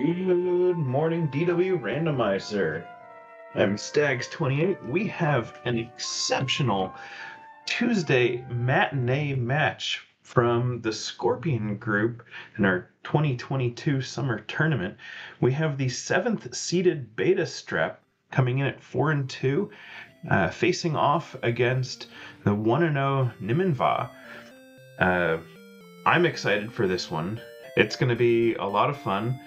Good morning, DW Randomizer. I'm Stags28. We have an exceptional Tuesday matinee match from the Scorpion group in our 2022 summer tournament. We have the 7th seeded betastrep coming in at 4-2, facing off against the 1-0 Nimanva. I'm excited for this one. It's going to be a lot of fun.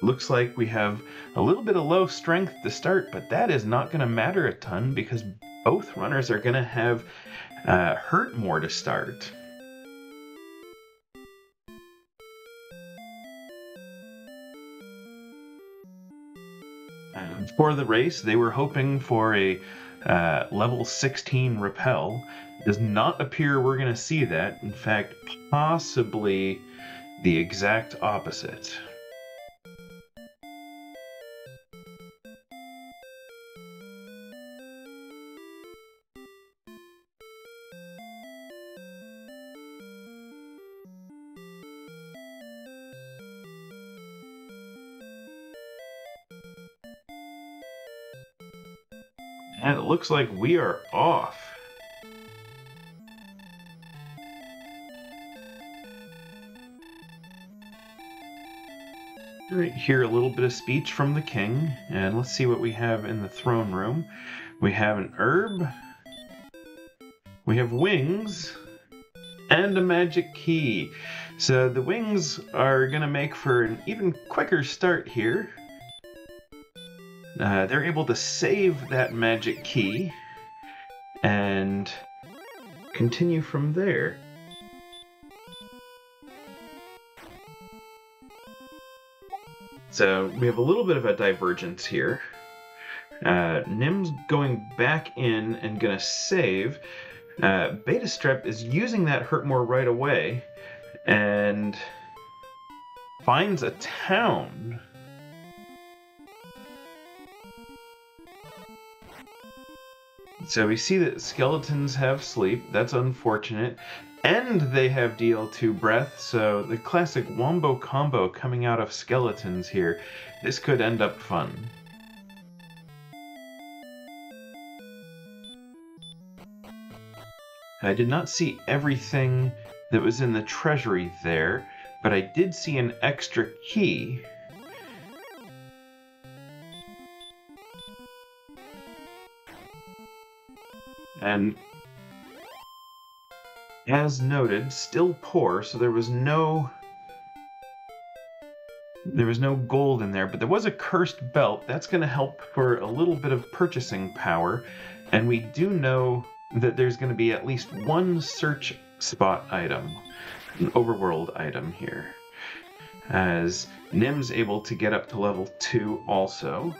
Looks like we have a little bit of low strength to start, but that is not going to matter a ton because both runners are going to have hurt more to start. For the race, they were hoping for a level 16 repel. Does not appear we're going to see that. In fact, possibly the exact opposite. And it looks like we are off. All right, hear a little bit of speech from the king, and let's see what we have in the throne room. We have an herb, we have wings, and a magic key. So the wings are going to make for an even quicker start here. They're able to save that magic key and continue from there. So we have a little bit of a divergence here. Nim's going back in and going to save. Betastrep is using that hurt more right away and finds a town. So we see that skeletons have sleep. That's unfortunate. And they have DL2 breath, so the classic wombo combo coming out of skeletons here. This could end up fun. I did not see everything that was in the treasury there, but I did see an extra key. And as noted, still poor, so there was no gold in there, but there was a cursed belt. That's going to help for a little bit of purchasing power, and we do know that there's going to be at least one search spot item, an overworld item here, as Nim's able to get up to level 2 also.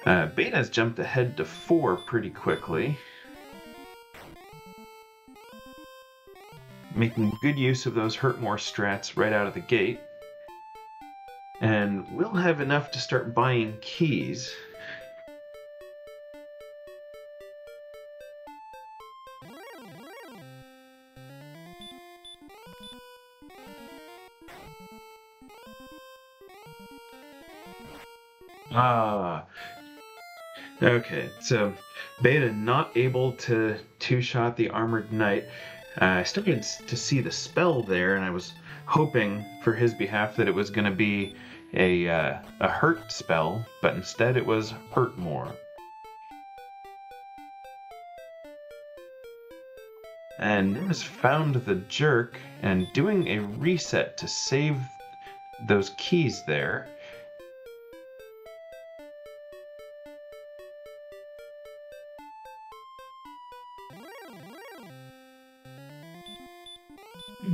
Beta's jumped ahead to 4 pretty quickly, making good use of those hurt more strats right out of the gate. And we'll have enough to start buying keys. Okay, so Beta not able to two-shot the Armored Knight. I started to see the spell there, and I was hoping for his behalf that it was going to be a hurt spell, but instead it was hurt more. And Nim has found the jerk and doing a reset to save those keys there.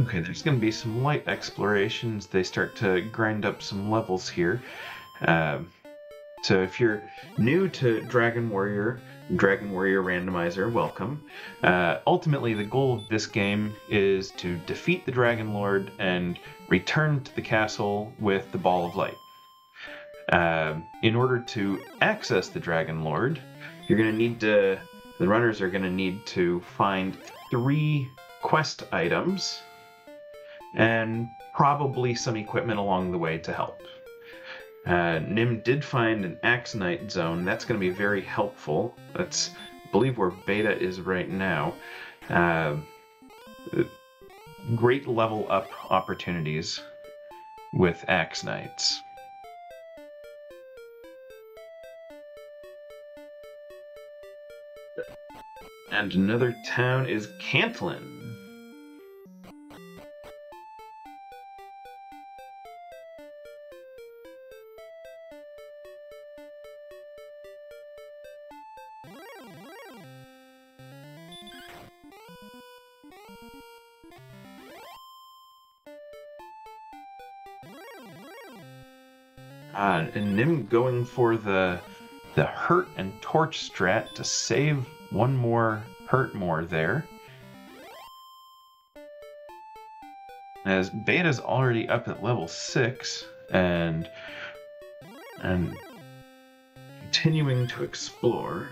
Okay, there's going to be some light explorations. They start to grind up some levels here. So if you're new to Dragon Warrior Randomizer, welcome. Ultimately, the goal of this game is to defeat the Dragon Lord and return to the castle with the Ball of Light. In order to access the Dragon Lord, you're going to need to... The runners are going to need to find 3 quest items and probably some equipment along the way to help. Nim did find an Axonite zone. That's going to be very helpful. That's, I believe, where Beta is right now. Great level up opportunities with Axonites. And another town is Cantlin. And Nim going for the hurt and torch strat to save one more hurt more there. As Beta's already up at level 6 and continuing to explore.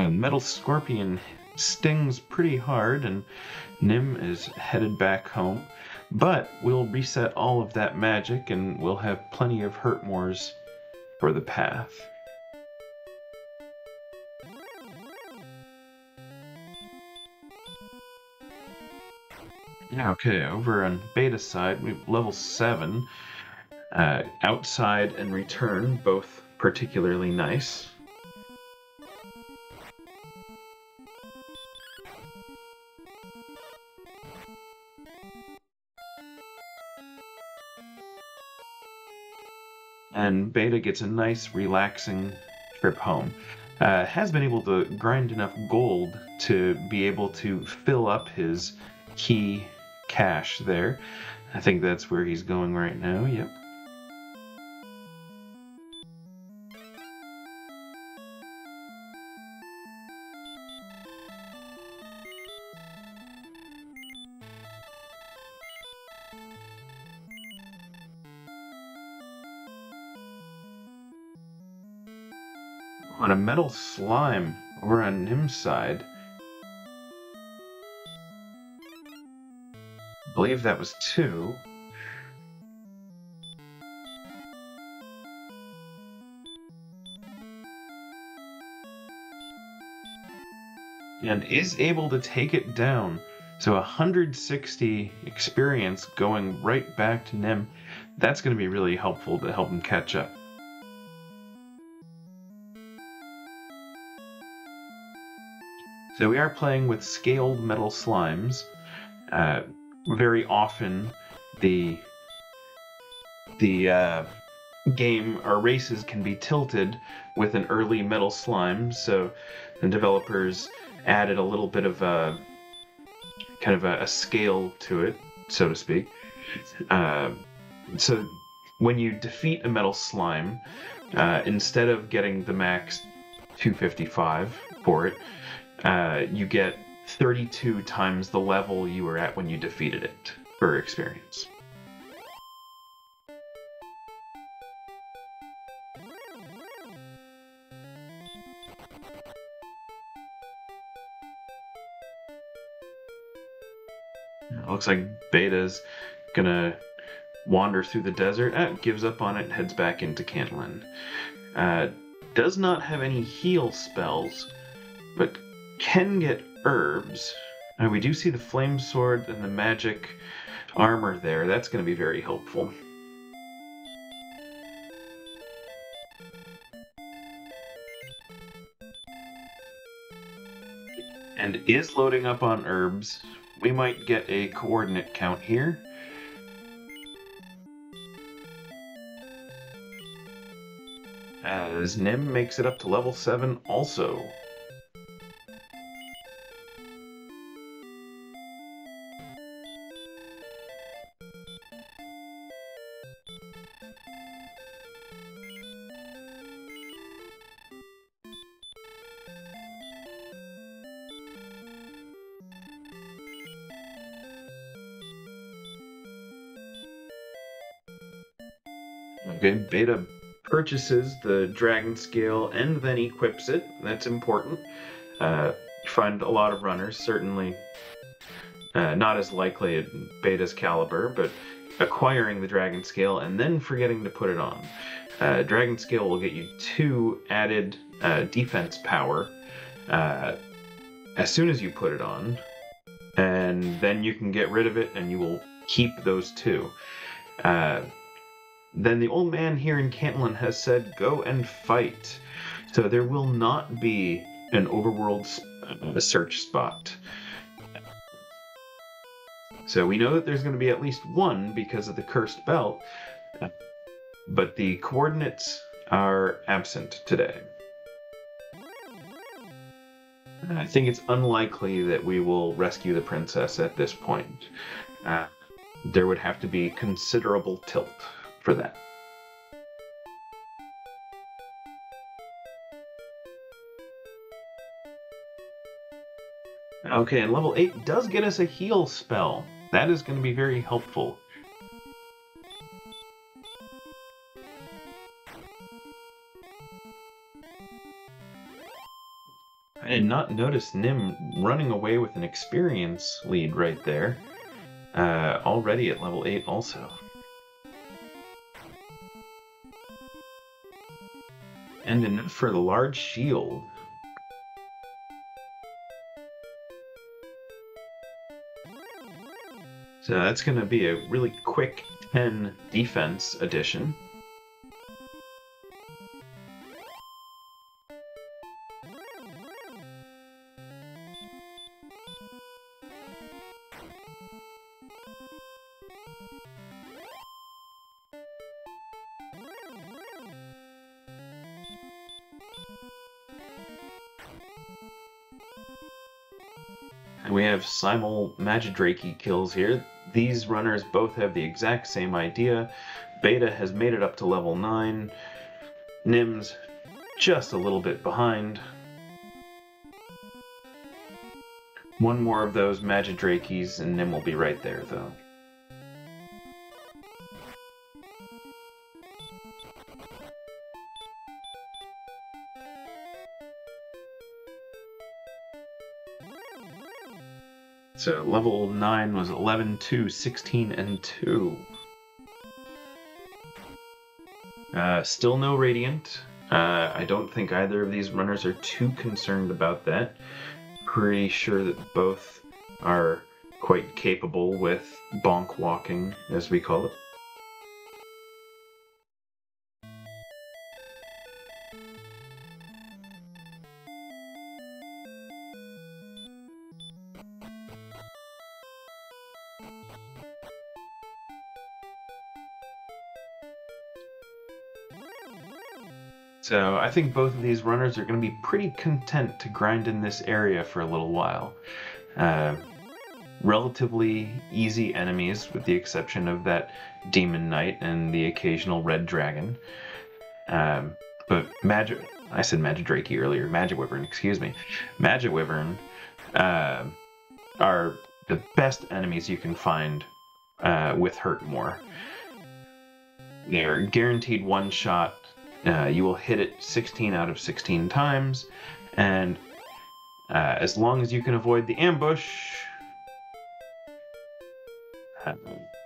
Metal Scorpion stings pretty hard, and Nim is headed back home. But we'll reset all of that magic, and we'll have plenty of Hurtmores for the path. Okay, over on Beta side, we have level 7. Outside and Return, both particularly nice. And Beta gets a nice, relaxing trip home. Has been able to grind enough gold to be able to fill up his key cache there. I think that's where he's going right now, yep. On a metal slime over on Nim's side. I believe that was 2. And is able to take it down. So 160 experience going right back to Nim. That's going to be really helpful to help him catch up. So we are playing with scaled metal slimes. Very often the game or races can be tilted with an early metal slime, so the developers added a little bit of a kind of a scale to it, so to speak. So when you defeat a metal slime, instead of getting the max 255 for it, you get 32 times the level you were at when you defeated it for experience. It looks like Beta's gonna wander through the desert. Gives up on it, heads back into Cantlin. Does not have any heal spells, but can get herbs. We do see the flame sword and the magic armor there. That's going to be very helpful. And is loading up on herbs. We might get a coordinate count here. As Nim makes it up to level 7 also. Okay, Beta purchases the dragon scale and then equips it. That's important. You find a lot of runners, certainly not as likely at Beta's caliber, but acquiring the dragon scale and then forgetting to put it on. Dragon scale will get you 2 added defense power as soon as you put it on, and then you can get rid of it and you will keep those 2. Then the old man here in Cantland has said, go and fight. So there will not be an overworld search spot. So we know that there's going to be at least one because of the cursed belt, but the coordinates are absent today. I think it's unlikely that we will rescue the princess at this point. There would have to be considerable tilt for that. Okay, and level 8 does get us a heal spell. That is going to be very helpful. I did not notice Nim running away with an experience lead right there. Already at level 8 also. And enough for the large shield. So that's going to be a really quick 10 defense addition. And we have simul Magidraki kills here. These runners both have the exact same idea. Beta has made it up to level 9. Nim's just a little bit behind. One more of those Magidrakis and Nim will be right there, though. So level 9 was 11, 2, 16, and 2. Still no Radiant. I don't think either of these runners are too concerned about that. Pretty sure that both are quite capable with bonk walking, as we call it. So I think both of these runners are going to be pretty content to grind in this area for a little while. Relatively easy enemies, with the exception of that Demon Knight and the occasional Red Dragon. But I said Magidraki earlier, Magiwyvern, excuse me. Magiwyvern are the best enemies you can find with Hurtmore. They're guaranteed one shot. You will hit it 16 out of 16 times, and as long as you can avoid the ambush...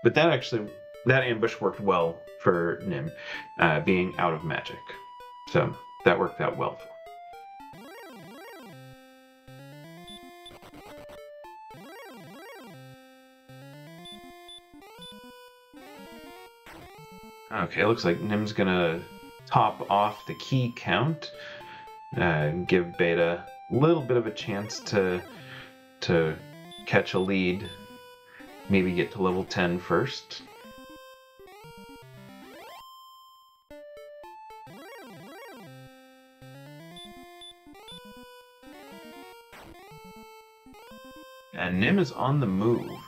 but that ambush worked well for Nim, being out of magic. So that worked out well for him. Okay, looks like Nim's gonna top off the key count, give Beta a little bit of a chance to catch a lead, maybe get to level 10 first. And Nim is on the move.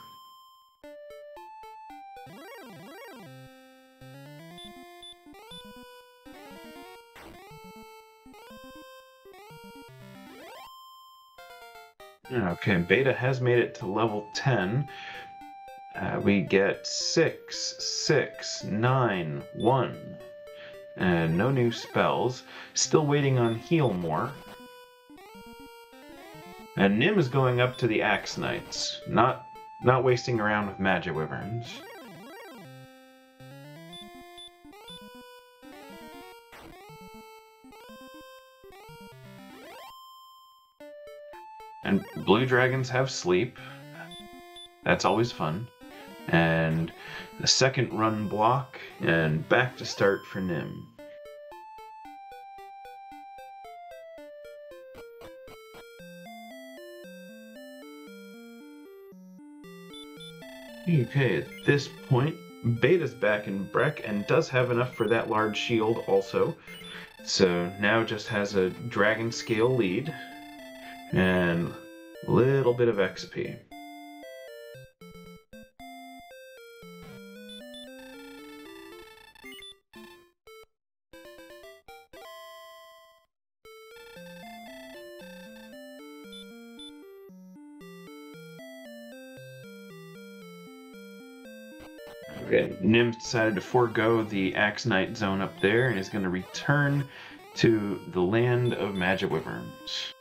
Okay, Beta has made it to level 10. We get 6, 6, 9, 1. and no new spells. Still waiting on Heal More. And Nim is going up to the Axe Knights, not wasting around with Magic Wyverns. And blue dragons have sleep. That's always fun. And the second run block, and back to start for Nim. Okay, at this point, Beta's back in Breck and does have enough for that large shield also. So now just has a dragon scale lead and a little bit of XP. Okay, Nim decided to forego the Axe Knight zone up there and is going to return to the land of Magic Wyverns.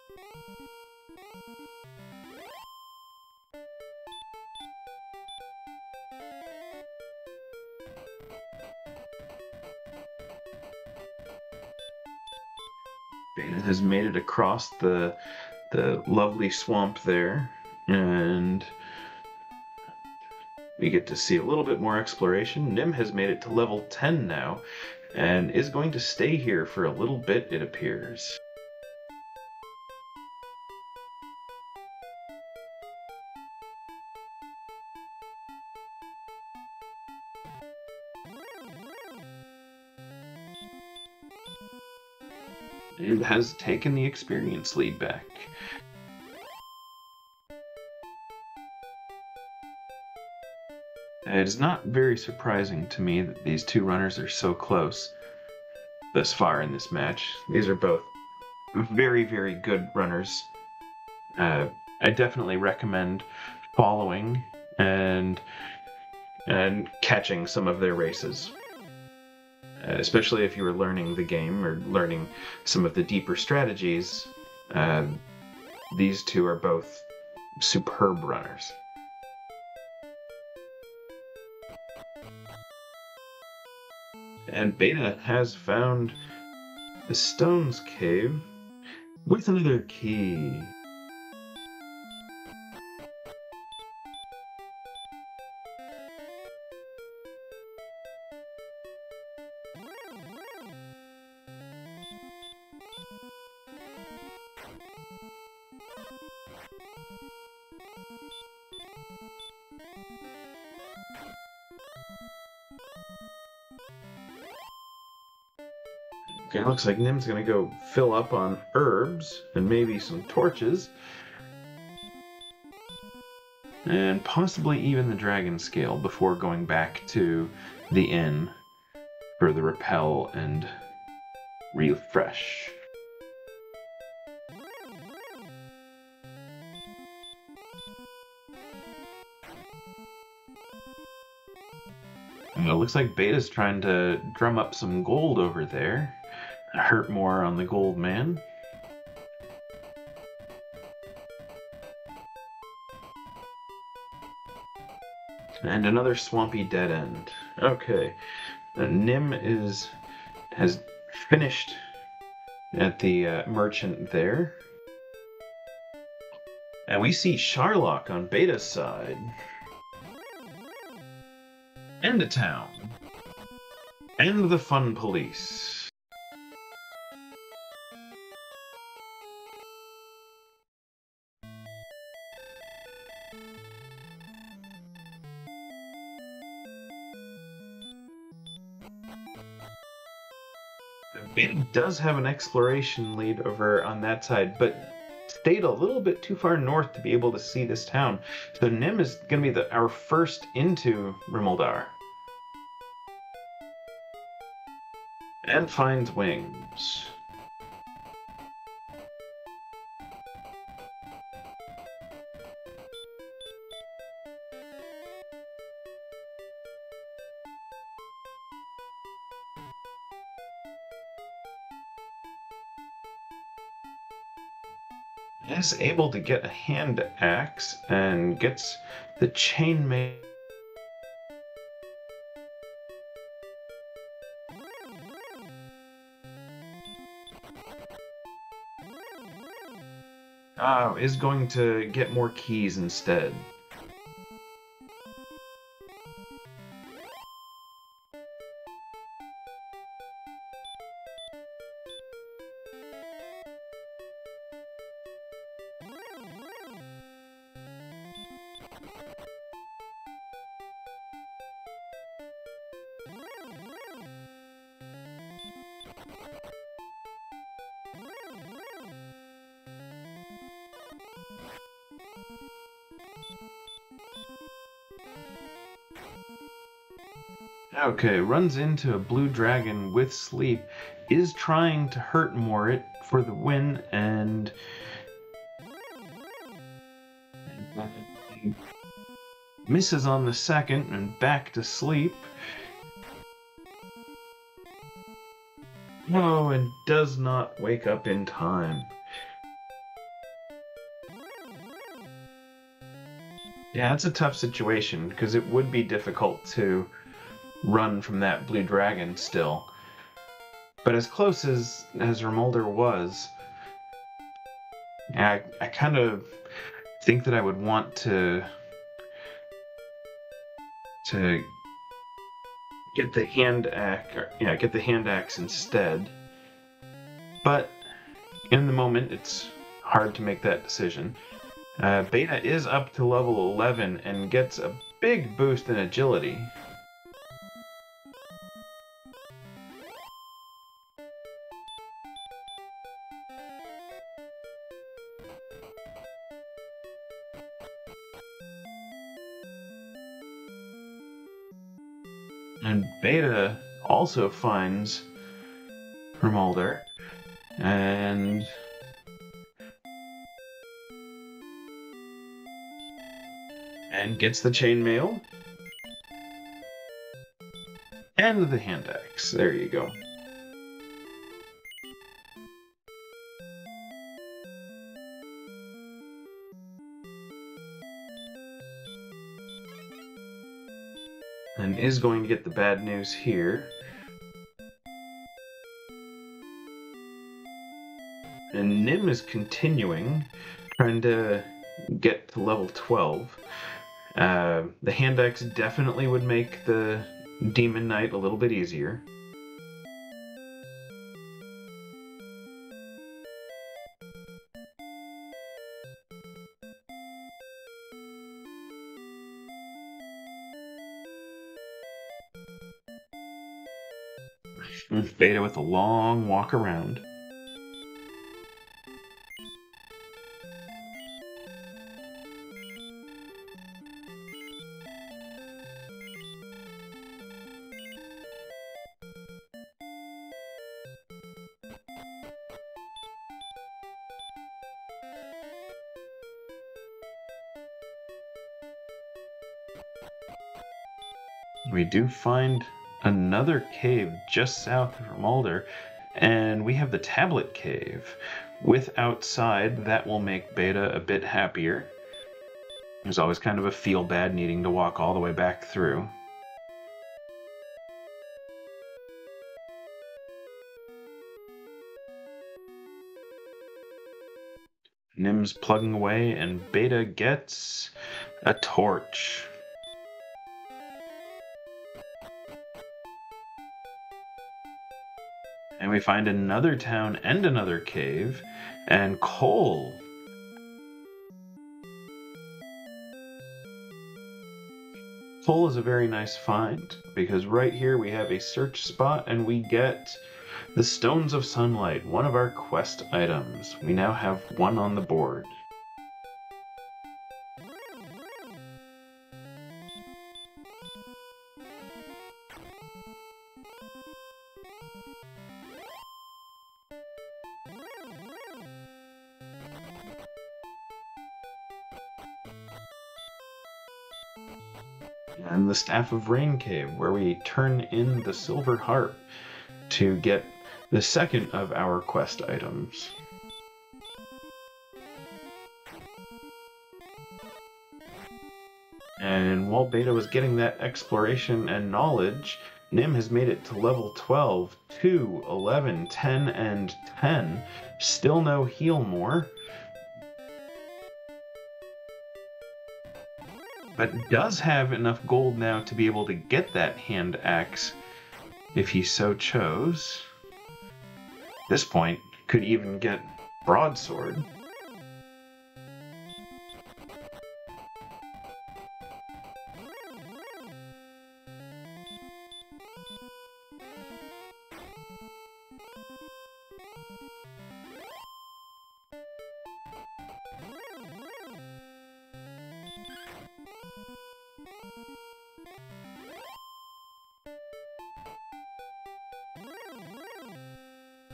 Beta has made it across the lovely swamp there, and we get to see a little bit more exploration. Nim has made it to level 10 now, and is going to stay here for a little bit, it appears. It has taken the experience lead back. It is not very surprising to me that these two runners are so close thus far in this match. These are both very, very good runners. I definitely recommend following and catching some of their races. Especially if you were learning the game or learning some of the deeper strategies, these two are both superb runners. And Beta has found the Stones Cave with another key. Okay, looks like Nim's gonna go fill up on herbs and maybe some torches. And possibly even the dragon scale before going back to the inn for the repel and refresh. And it looks like Beta's trying to drum up some gold over there. Hurt more on the gold man. And another swampy dead end. Okay, Nim has finished at the merchant there. And we see Sharlock on Beta's side. And a town. And the fun police. Beta does have an exploration lead over on that side, but stayed a little bit too far north to be able to see this town. So Nim is going to be our first into Rimuldar. And finds wings. is able to get a hand axe and gets the chainmail. Is going to get more keys instead. Okay, runs into a blue dragon with sleep, is trying to hurt Morit for the win, and misses on the second and back to sleep. No, and does not wake up in time. Yeah, it's a tough situation because it would be difficult to run from that blue dragon still. But as close as Remolder was, I kind of think that I would want to get the hand axe instead. But in the moment, it's hard to make that decision. Beta is up to level 11 and gets a big boost in agility. And Beta also finds Remolder and gets the chainmail and the hand axe. There you go. And is going to get the bad news here. And Nim is continuing, trying to get to level 12. The hand axe definitely would make the Demon Knight a little bit easier. Beta with a long walk around. We do find another cave just south of Remolder, and we have the Tablet Cave. With outside, that will make Beta a bit happier. There's always kind of a feel bad needing to walk all the way back through. Nim's plugging away, and Beta gets a torch. And we find another town and another cave, and coal. Coal is a very nice find, because right here we have a search spot, and we get the Stones of Sunlight, one of our quest items. We now have one on the board. And the Staff of Rain Cave, where we turn in the Silver Harp to get the second of our quest items. And while Beta was getting that exploration and knowledge, Nim has made it to level 12, 2, 11, 10, and 10. Still no heal more. But does have enough gold now to be able to get that hand axe if he so chose. At this point, could even get broadsword.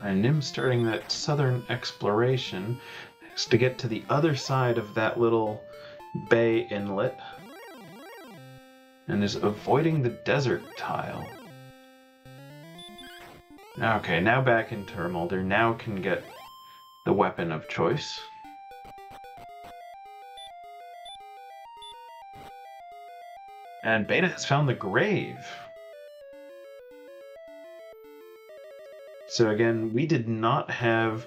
And Nim starting that southern exploration is to get to the other side of that little bay inlet and is avoiding the desert tile. Okay, now back in Turmulder, now can get the weapon of choice. And Beta has found the grave. So again, we did not have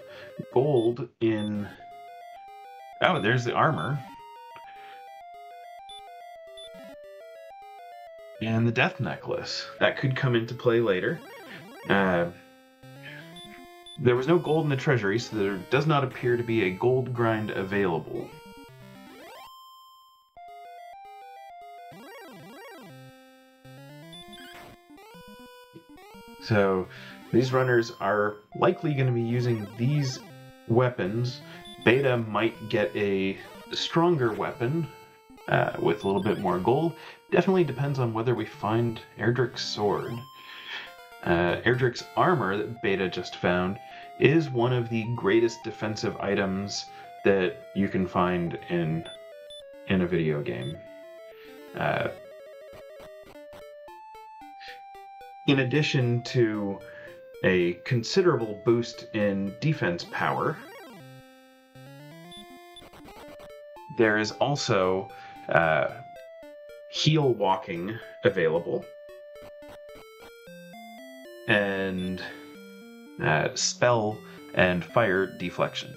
gold in... Oh, there's the armor. And the death necklace. That could come into play later. There was no gold in the treasury, so there does not appear to be a gold grind available. So these runners are likely going to be using these weapons. Beta might get a stronger weapon with a little bit more gold. Definitely depends on whether we find Erdrick's sword. Erdrick's armor that Beta just found is one of the greatest defensive items that you can find in a video game. In addition to a considerable boost in defense power, there is also heal walking available, and spell and fire deflection.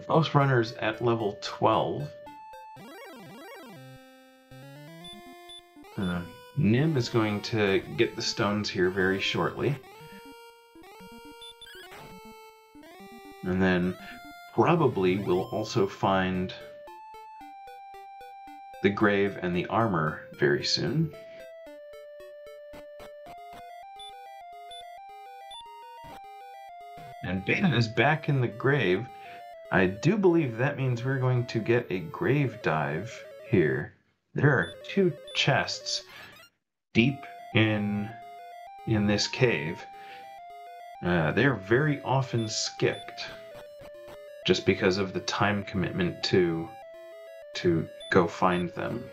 Most runners at level 12. Nim is going to get the stones here very shortly. And then probably we'll also find the grave and the armor very soon. And Beta is back in the grave. I do believe that means we're going to get a grave dive here. There are 2 chests deep in this cave. They're very often skipped just because of the time commitment to go find them.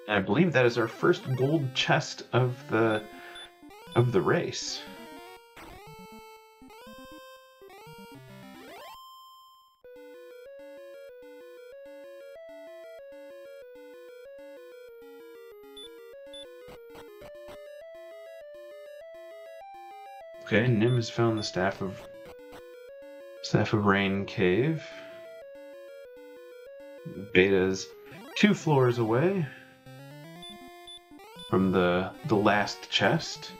And I believe that is our first gold chest of the race. Okay, Nim has found the Staff of Rain cave. Beta's 2 floors away from the last chest.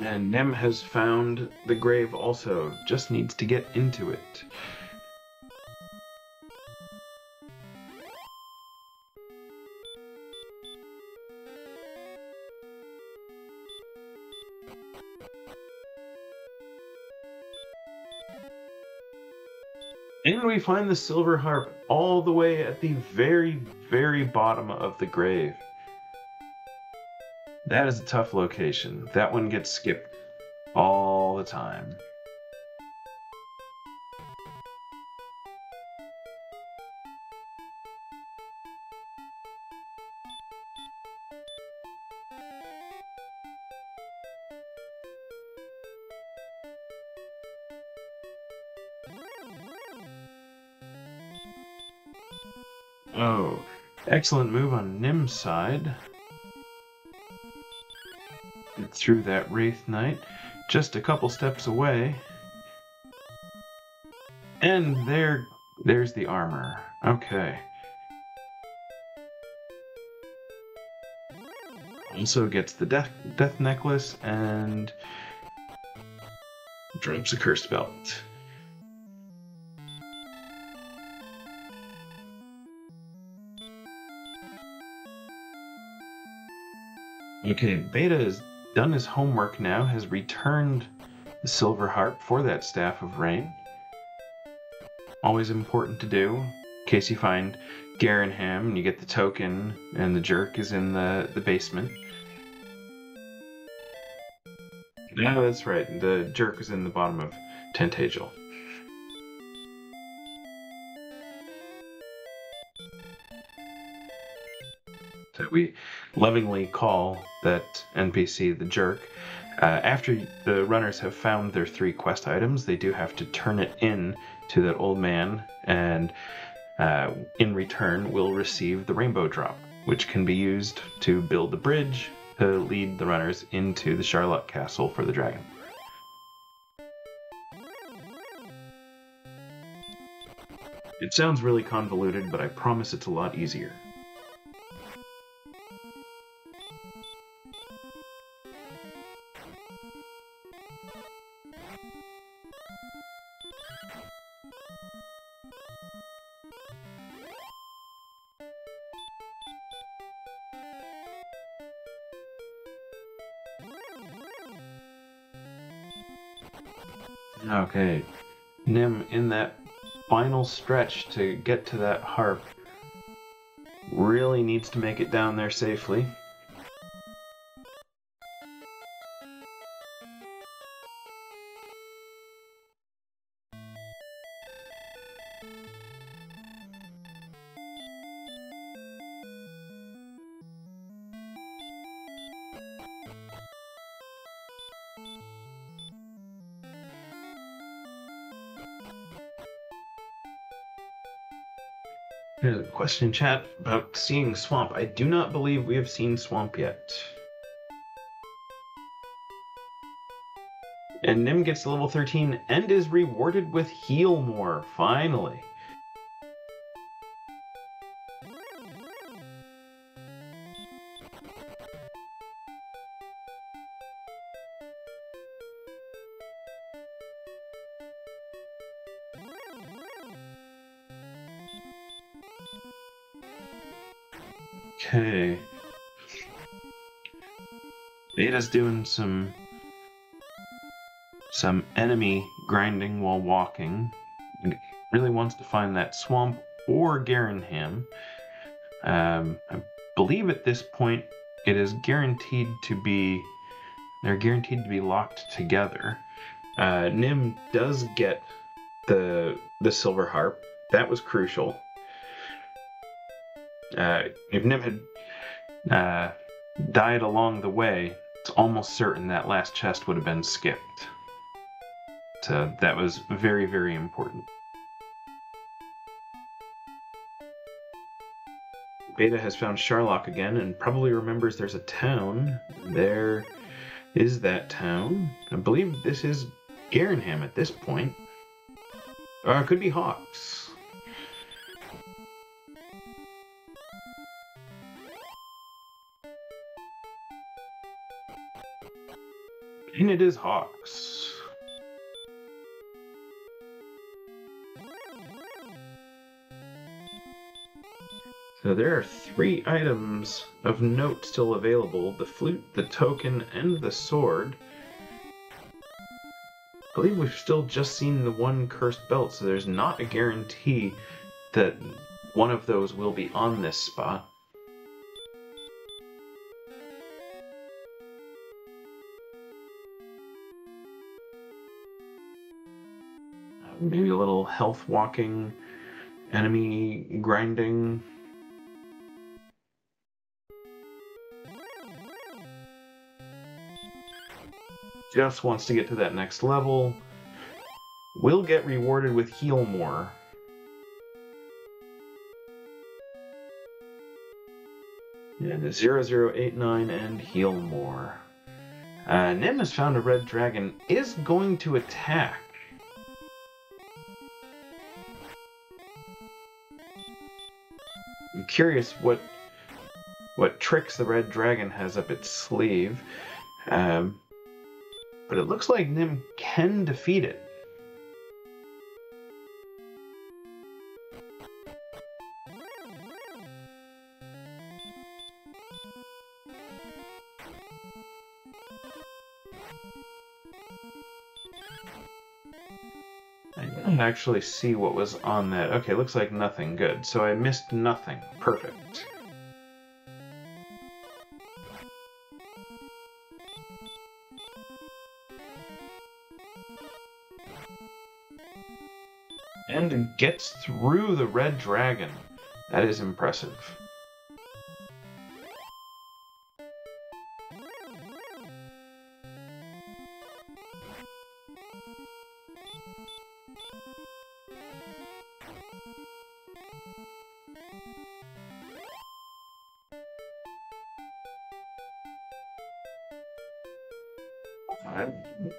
And Nim has found the grave also, just needs to get into it. And we find the silver harp all the way at the very, very bottom of the grave. That is a tough location. That one gets skipped all the time. Oh, excellent move on Nim's side. Through that Wraith Knight, just a couple steps away. And there's the armor. Okay. Also gets the death necklace and drops a cursed belt. Okay, Beta has done his homework now, has returned the silver harp for that Staff of Rain. Always important to do, in case you find Garenham and you get the token and the jerk is in the basement. No, that's right, the jerk is in the bottom of Tantagel. So we lovingly call that NPC the jerk. After the runners have found their 3 quest items, they do have to turn it in to that old man, and in return will receive the rainbow drop, which can be used to build the bridge to lead the runners into the Charlotte Castle for the dragon. It sounds really convoluted, but I promise it's a lot easier. Okay, Nim in that final stretch to get to that harp really needs to make it down there safely. There's a question in chat about seeing Swamp. I do not believe we have seen Swamp yet. And Nim gets to level 13 and is rewarded with Heal More, finally. Okay. Beta's doing some enemy grinding while walking. He really wants to find that swamp or Garenham. I believe at this point it is guaranteed to be they're guaranteed to be locked together. Nim does get the silver harp. That was crucial. If Nim had died along the way, it's almost certain that last chest would have been skipped. So that was very, very important. Beta has found Charlock again and probably remembers there's a town. There is that town. I believe this is Garenham at this point. Or it could be Hawks. And it is Hawks. So there are 3 items of note still available: the flute, the token, and the sword. I believe we've still just seen the one cursed belt, so there's not a guarantee that one of those will be on this spot. Maybe a little health walking, enemy grinding. Just wants to get to that next level. Will get rewarded with heal more. And 0089 and heal more. Nim has found a red dragon, is going to attack. I'm curious what tricks the red dragon has up its sleeve. But it looks like Nim can defeat it. I didn't actually see what was on that. Okay, looks like nothing. Good. So I missed nothing. Perfect. And gets through the red dragon. That is impressive.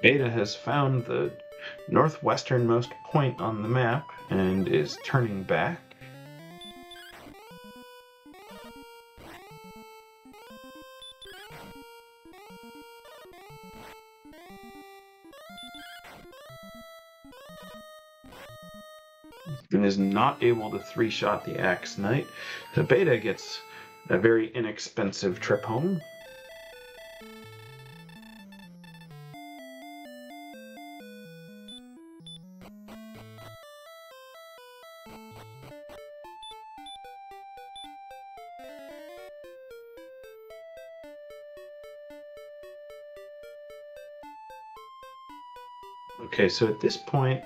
Beta has found the northwesternmost point on the map and is turning back. And is not able to 3-shot the Axe Knight. So Beta gets a very inexpensive trip home. Okay, so at this point,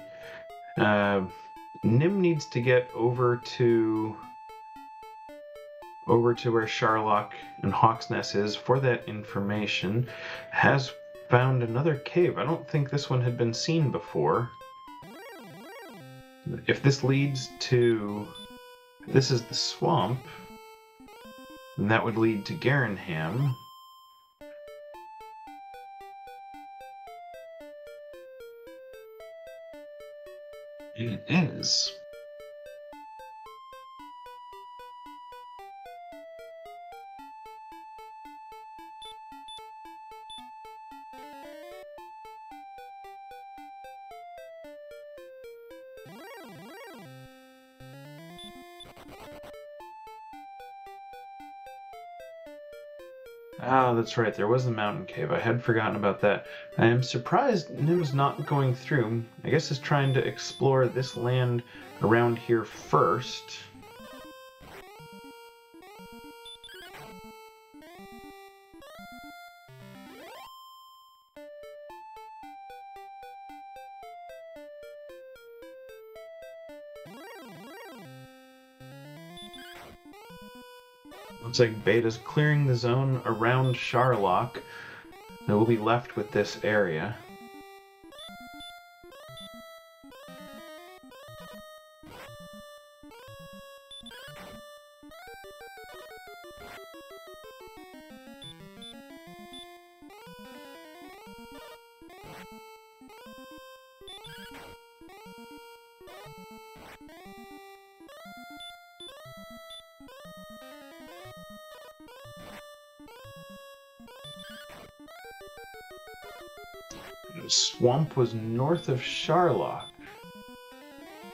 Nim needs to get over to where Sharlock and Hawksness is for that information. Has found another cave. I don't think this one had been seen before. If this leads to... this is the swamp, then that would lead to Garenham. It is. Ah, that's right, there was the mountain cave. I had forgotten about that. I am surprised Nim's not going through. I guess he's trying to explore this land around here first. Looks like Beta's clearing the zone around Sharlock. And we'll be left with this area. The swamp was north of Charlock.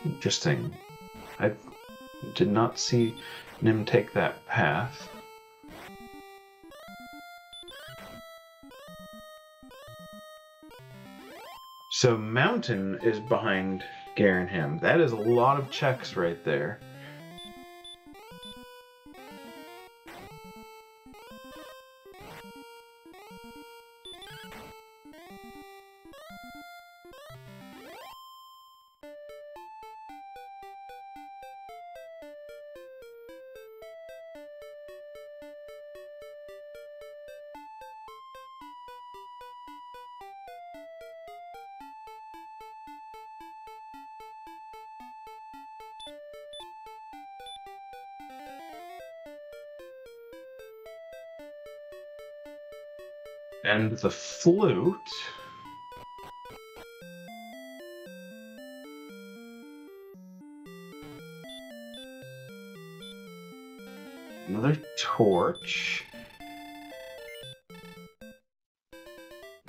Interesting. I did not see Nim take that path. So Mountain is behind Garenham. That is a lot of checks right there. And the flute. Another torch.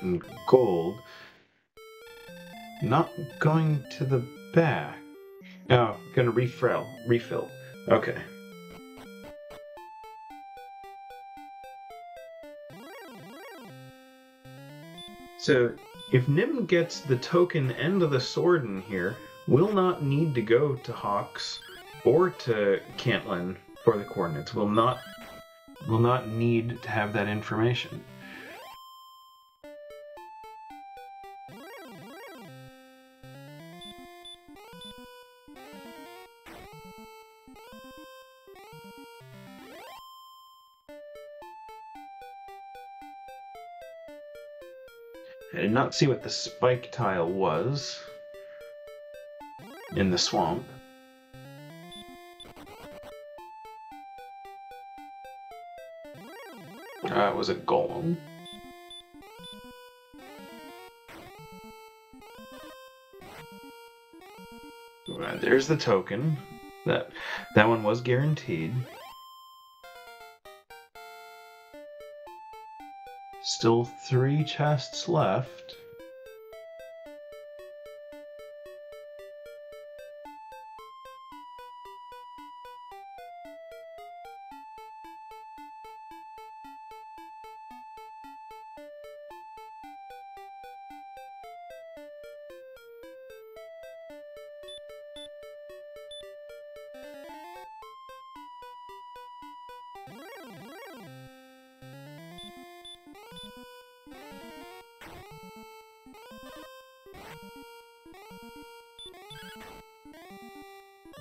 And gold. Not going to the back. Oh, gonna refill. Okay. So, if Nim gets the token and the sword in here, we'll not need to go to Hawks or to Cantlin for the coordinates. We'll not need to have that information. I did not see what the spike tile was in the swamp. It was a golem. There's the token. That one was guaranteed. Still 3 chests left.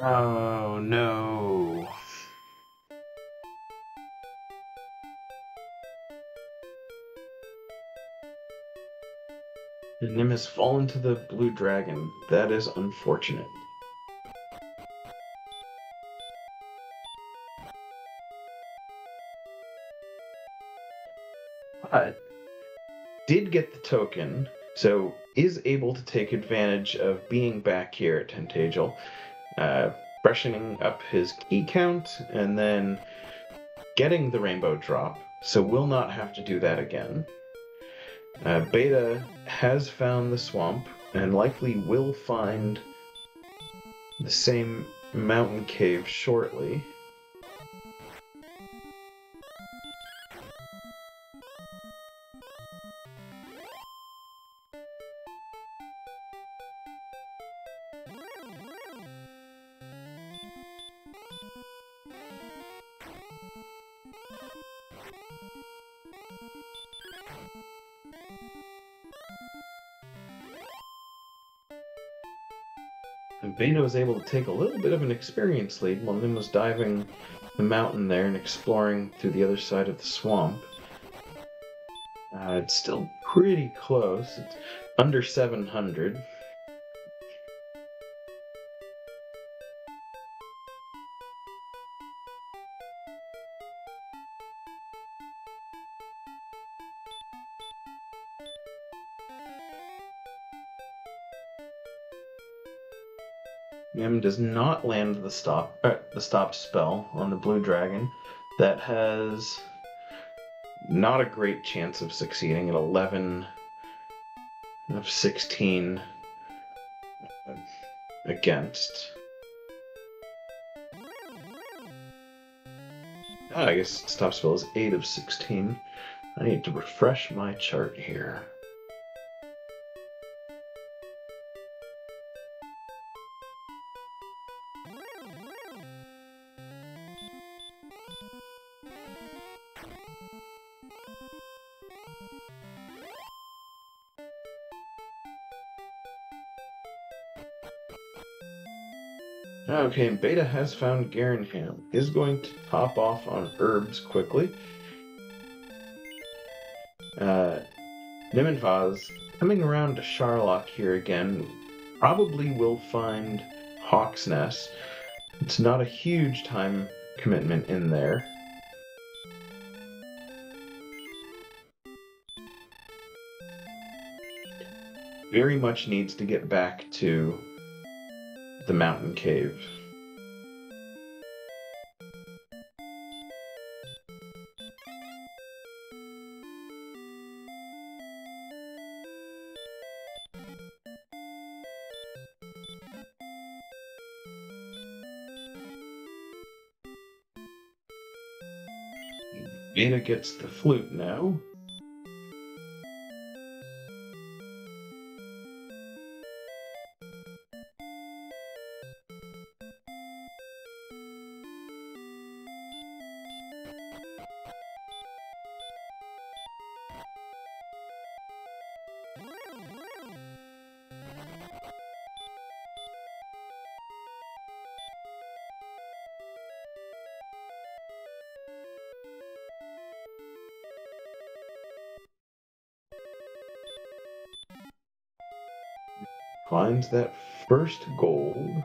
Oh no. The Nim has fallen to the blue dragon. That is unfortunate. But did get the token, so is able to take advantage of being back here at Tentagel, freshening up his key count, and then getting the rainbow drop, so will not have to do that again. Beta has found the swamp, and likely will find the same mountain cave shortly. And Beta was able to take a little bit of an experience lead while Nim was diving the mountain there and exploring through the other side of the swamp. It's still pretty close. It's under 700. Nim does not land the stop spell on the blue dragon. That has not a great chance of succeeding at 11 of 16 against. I guess stop spell is 8 of 16. I need to refresh my chart here. Okay, Beta has found Garenham. Is going to top off on herbs quickly. Nimanva's coming around to Charlock here again. Probably will find Hawk's Nest. It's not a huge time commitment in there. Very much needs to get back to the mountain cave. Beta gets the flute now. Finds that first gold.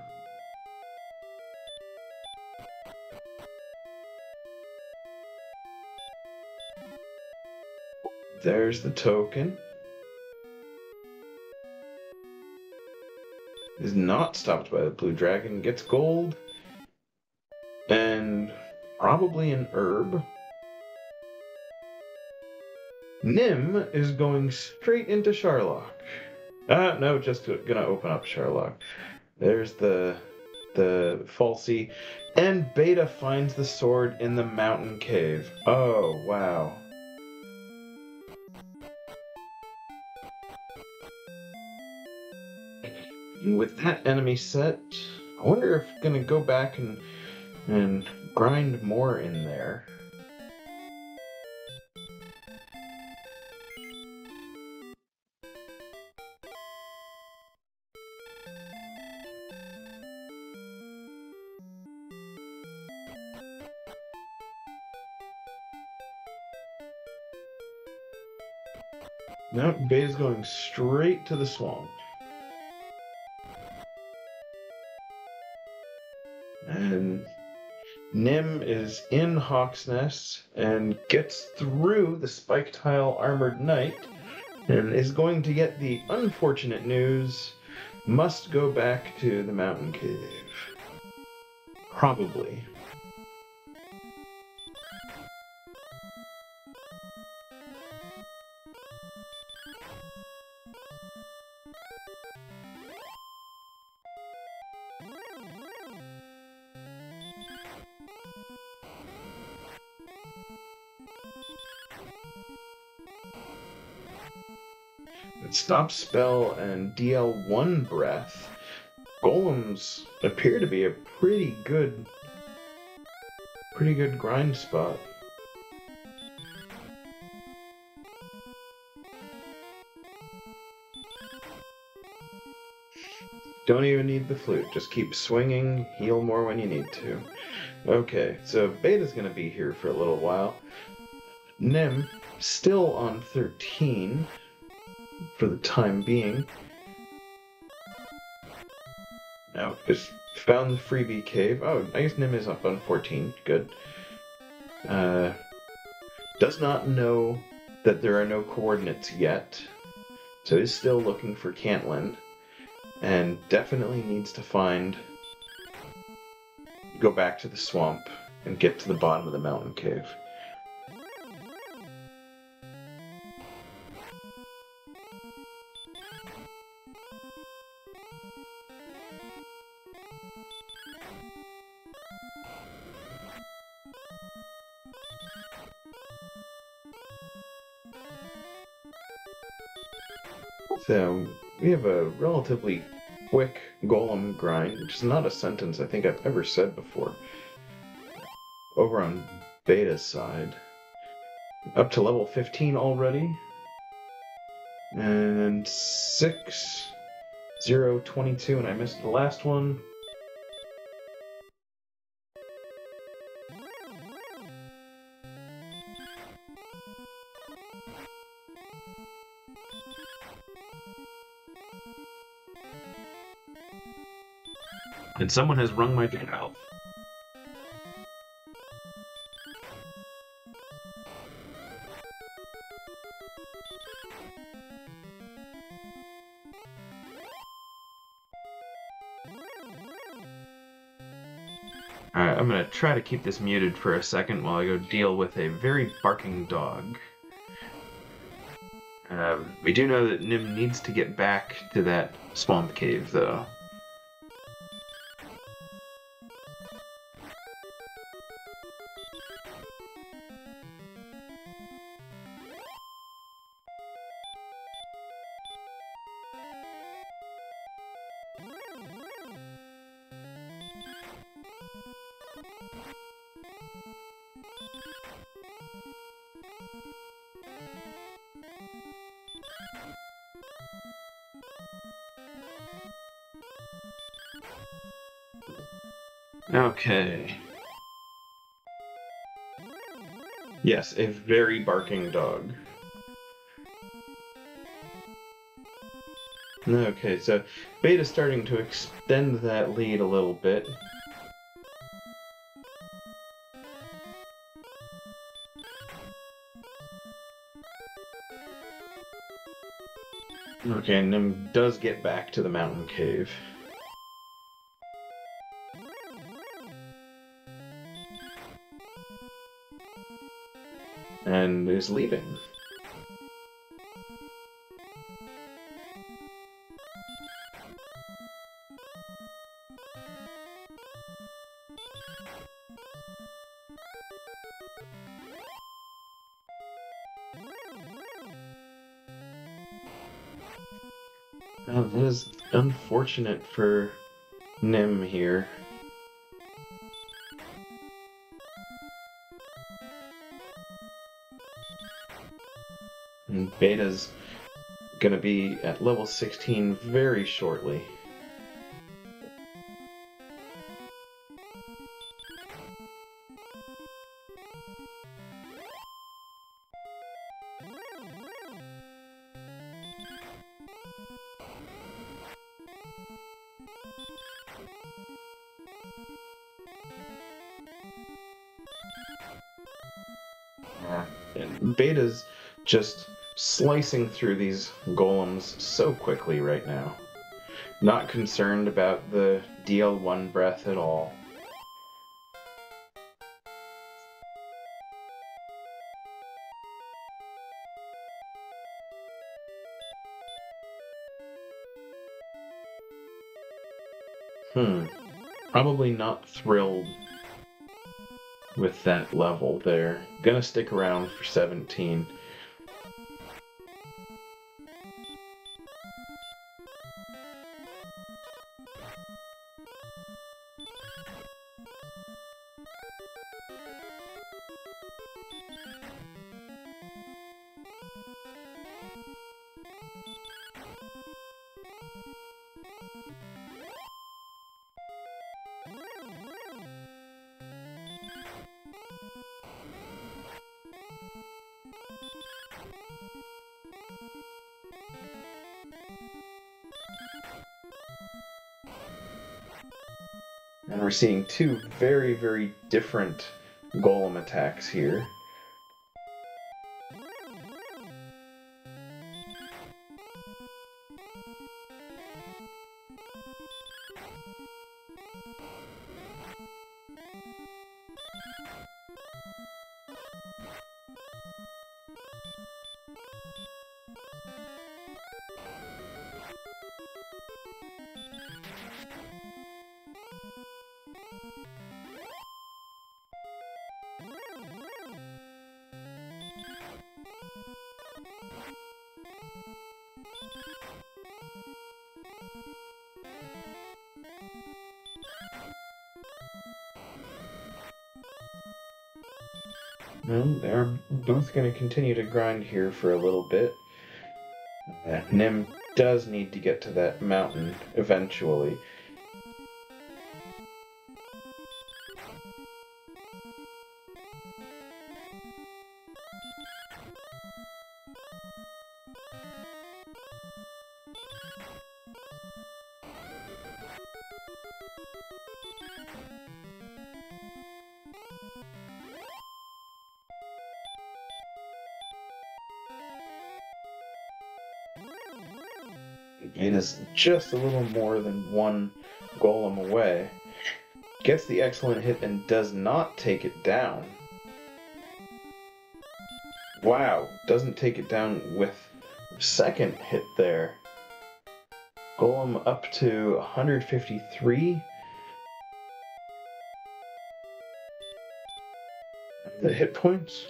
There's the token. Is not stopped by the blue dragon. Gets gold. And probably an herb. Nim is going straight into Charlock. No, just gonna open up Charlock. There's the falsie. And Beta finds the sword in the mountain cave. Oh, wow. And with that enemy set, I wonder if I'm gonna go back and grind more in there. No, Beta's going straight to the swamp. And Nim is in Hawk's Nest and gets through the spike tile armored knight and is going to get the unfortunate news, must go back to the mountain cave. Probably. Stop spell and DL1 breath. Golems appear to be a pretty good grind spot. Don't even need the flute. Just keep swinging, heal more when you need to. Okay, so Beta's gonna be here for a little while. Nim still on 13. For the time being. Now, just found the freebie cave. Oh, I guess Nim is up on 14. Good. Does not know that there are no coordinates yet. So is still looking for Cantland. And definitely needs to go back to the swamp and get to the bottom of the mountain cave. So, we have a relatively quick golem grind, which is not a sentence I think I've ever said before. Over on Beta's side. Up to level 15 already. And 6, 0, 22, and I missed the last one. And someone has rung my bell. Alright, I'm gonna try to keep this muted for a second while I go deal with a very barking dog. We do know that Nim needs to get back to that swamp cave, though. Okay. Yes, a very barking dog. Okay, so Beta's starting to extend that lead a little bit. Okay, Nim does get back to the mountain cave. And is leaving. Well, that is unfortunate for Nim here. And Beta's gonna be at level 16 very shortly. And Beta's just slicing through these golems so quickly right now. Not concerned about the DL1 breath at all. Probably not thrilled with that level there. Gonna stick around for 17. And we're seeing two very, very different golem attacks here. Well, they're both going to continue to grind here for a little bit. Nim does need to get to that mountain eventually. It is just a little more than one golem away. Gets the excellent hit and does not take it down. Wow, doesn't take it down with the second hit there. Golem up to 153. The hit points.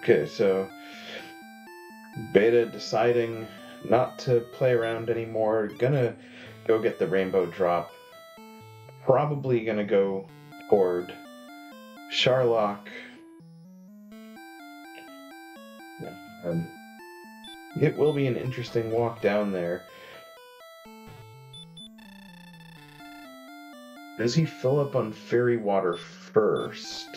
Okay, so Beta deciding not to play around anymore, gonna go get the rainbow drop. Probably gonna go toward Sharlock. It will be an interesting walk down there. Does he fill up on fairy water first?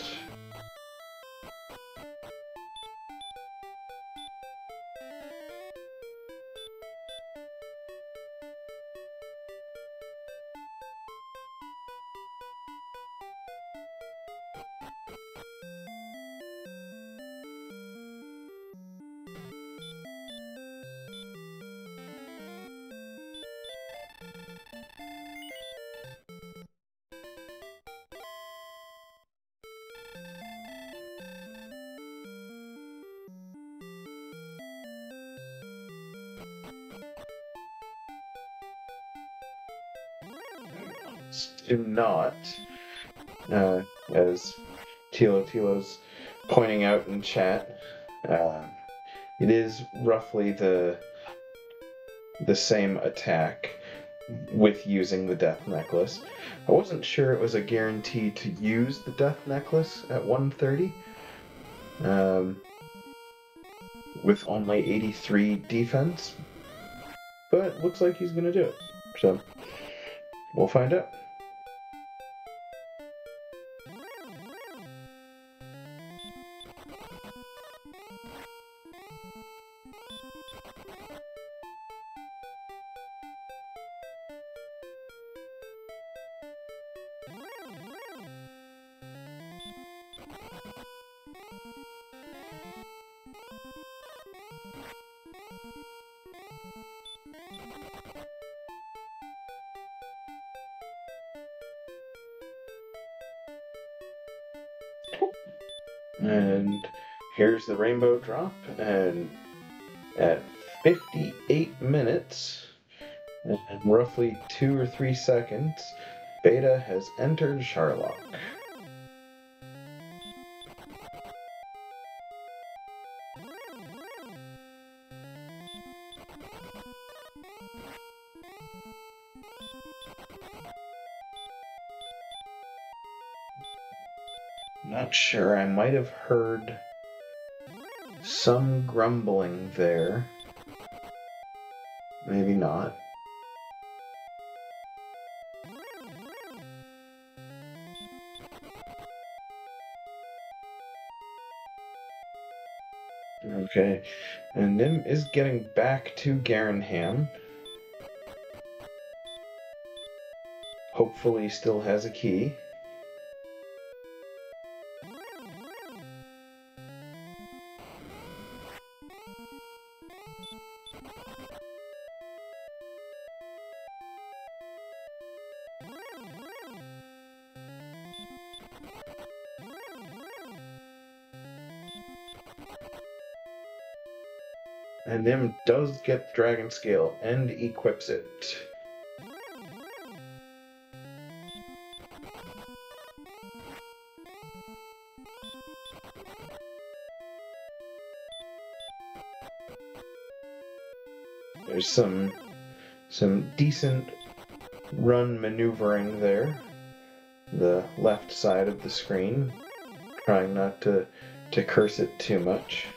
Do not, as Tilo's pointing out in chat, it is roughly the same attack with using the Death Necklace. I wasn't sure it was a guarantee to use the Death Necklace at 130, with only 83 defense, but looks like he's going to do it, so we'll find out. And here's the rainbow drop, and at 58 minutes and roughly 2 or 3 seconds, Beta has entered Sharlock. Not sure, I might have heard some grumbling there. Maybe not. Okay, and Nim is getting back to Garenham. Hopefully still has a key. And Nim does get Dragon Scale and equips it. There's some decent run maneuvering there. The left side of the screen, trying not to curse it too much.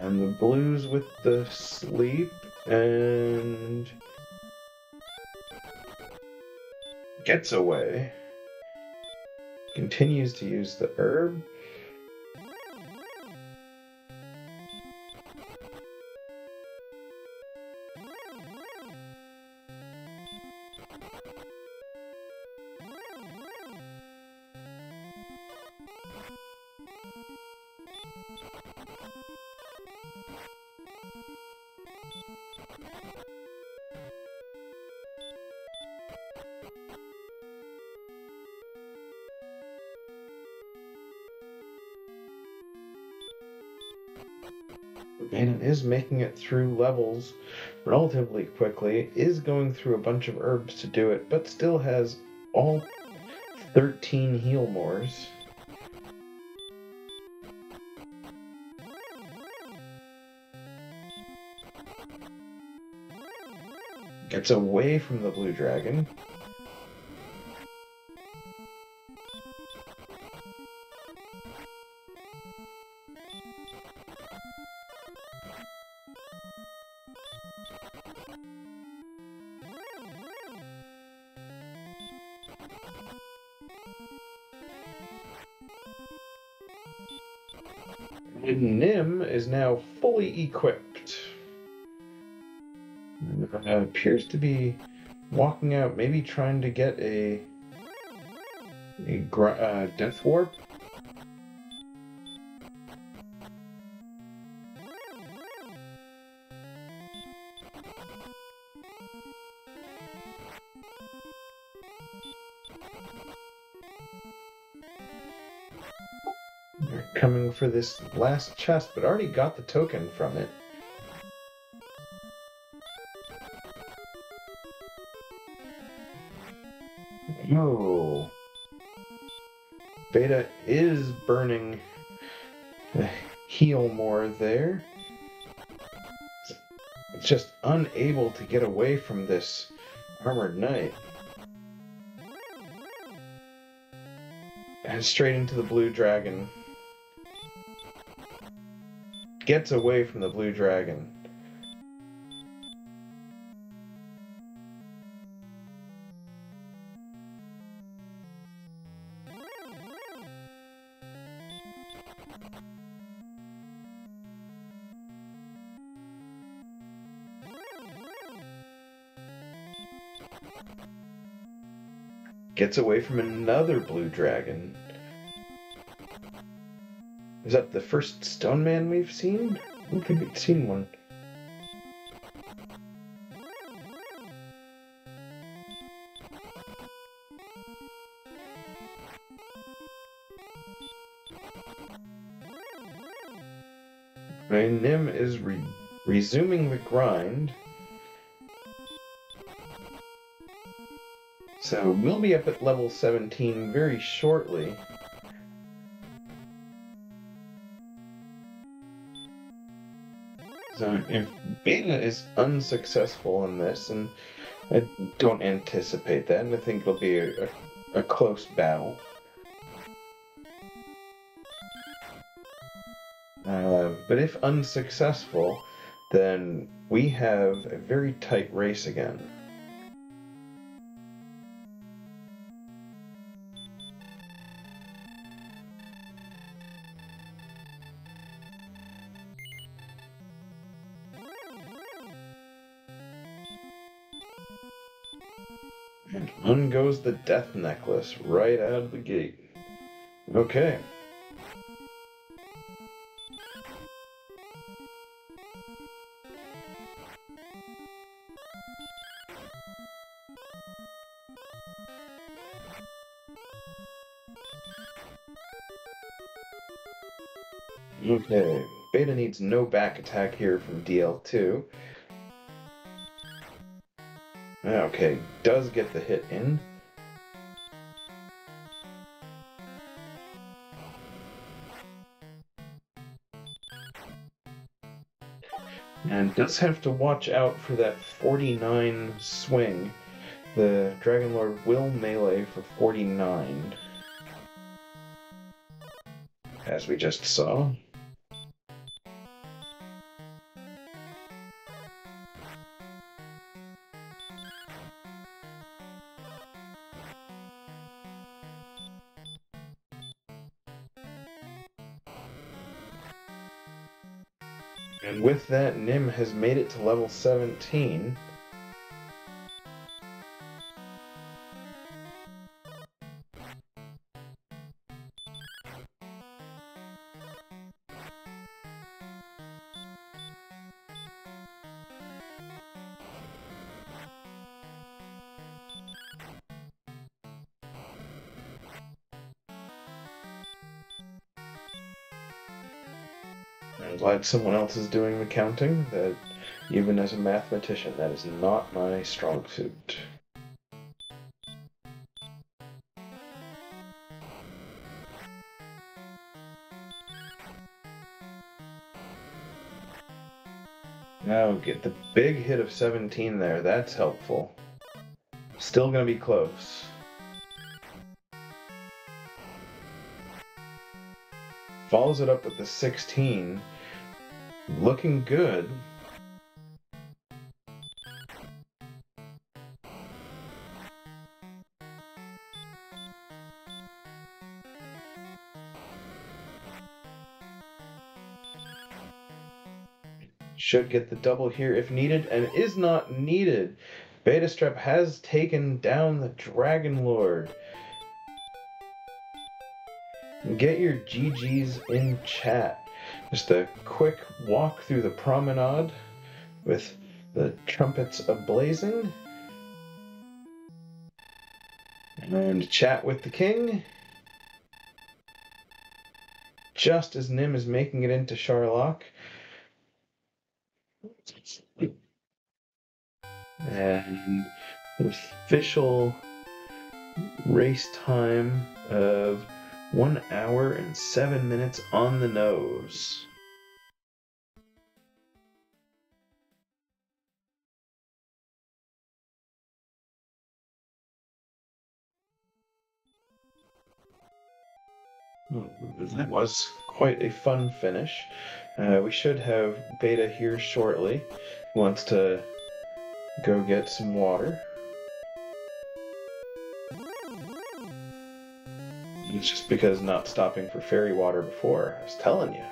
And the blues with the sleep, and gets away. Continues to use the herb. And it is making it through levels relatively quickly, is going through a bunch of herbs to do it, but still has all 13 heal mores. Gets away from the blue dragon. Nim is now fully equipped. Appears to be walking out, maybe trying to get a death warp. They're coming for this last chest, but already got the token from it. Oh. Beta is burning the heal more there. It's just unable to get away from this armored knight. And straight into the blue dragon. Gets away from the blue dragon. Gets away from another blue dragon. Is that the first stone man we've seen? I don't think we've seen one. Nim is resuming the grind. So we'll be up at level 17 very shortly. So if Beta is unsuccessful in this, and I don't anticipate that, and I think it'll be a close battle. But if unsuccessful, then we have a very tight race again. And on goes the death necklace right out of the gate. Okay. Okay, Beta needs no back attack here from DL2. Okay, does get the hit in. And does have to watch out for that 49 swing. The Dragon Lord will melee for 49. As we just saw. And with that, Nim has made it to level 17. I'm glad someone else is doing the counting. That, even as a mathematician, that is not my strong suit. Now get the big hit of 17 there. That's helpful. Still gonna be close. Follows it up with the 16. Looking good. Should get the double here if needed, and is not needed. Betastrep has taken down the Dragon Lord. Get your GGs in chat. Just a quick walk through the promenade with the trumpets ablazing. And chat with the king. Just as Nim is making it into Sharlock. And official race time of 1 hour and 7 minutes on the nose. That was quite a fun finish. We should have Beta here shortly. He wants to go get some water. It's just because not stopping for fairy water before. I was telling you.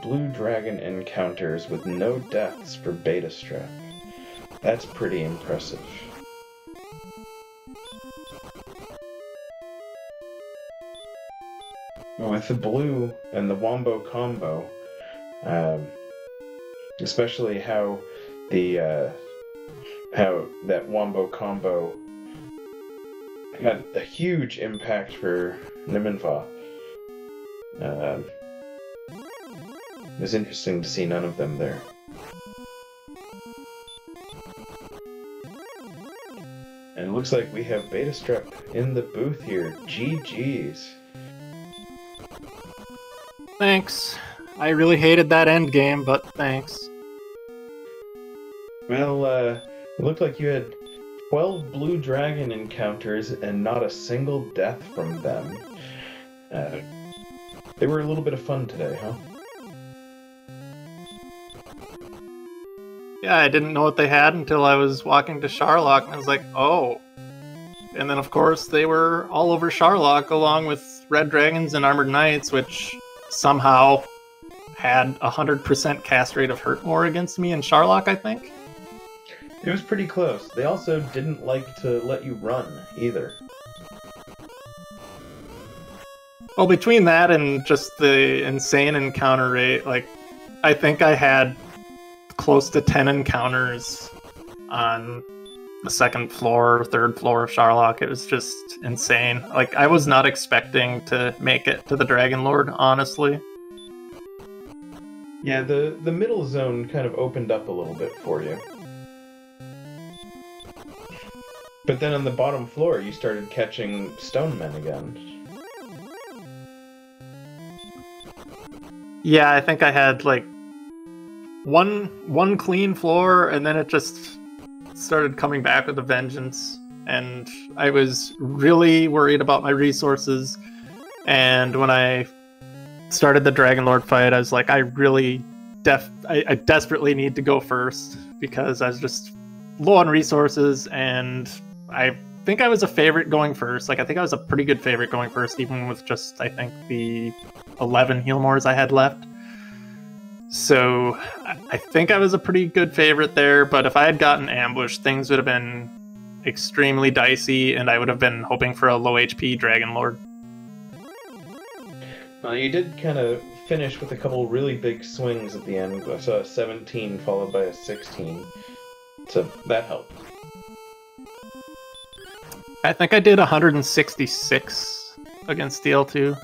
Blue Dragon encounters with no deaths for Betastrep. That's pretty impressive. With the blue and the Wombo combo, especially how that Wombo combo had a huge impact for Nimanva. It was interesting to see none of them there. And it looks like we have Betastrep in the booth here. GG's. Thanks. I really hated that end game, but thanks. Well, it looked like you had 12 Blue Dragon encounters and not a single death from them. They were a little bit of fun today, huh? Yeah, I didn't know what they had until I was walking to Sharlock, and I was like, oh. And then, of course, they were all over Sharlock, along with Red Dragons and Armored Knights, which somehow had 100% cast rate of hurt more against me in Charlock, I think. It was pretty close. They also didn't like to let you run, either. Well, between that and just the insane encounter rate, like, I think I had close to 10 encounters on the second floor, third floor of Charlock. It was just insane. Like, I was not expecting to make it to the Dragon Lord, honestly. Yeah, the middle zone kind of opened up a little bit for you. But then on the bottom floor, you started catching stone men again. Yeah, I think I had like one clean floor, and then it just started coming back with a vengeance. And I was really worried about my resources. And when I started the Dragon Lord fight, I was like, I desperately need to go first, because I was just low on resources, and I think I was a favorite going first. Like, I think I was a pretty good favorite going first, even with just, I think, the 11 heal mores I had left. So I think I was a pretty good favorite there, but if I had gotten ambushed, things would have been extremely dicey, and I would have been hoping for a low HP Dragon Lord. Well, you did kind of finish with a couple really big swings at the end. I saw a 17 followed by a 16, so that helped. I think I did 166 against DL2.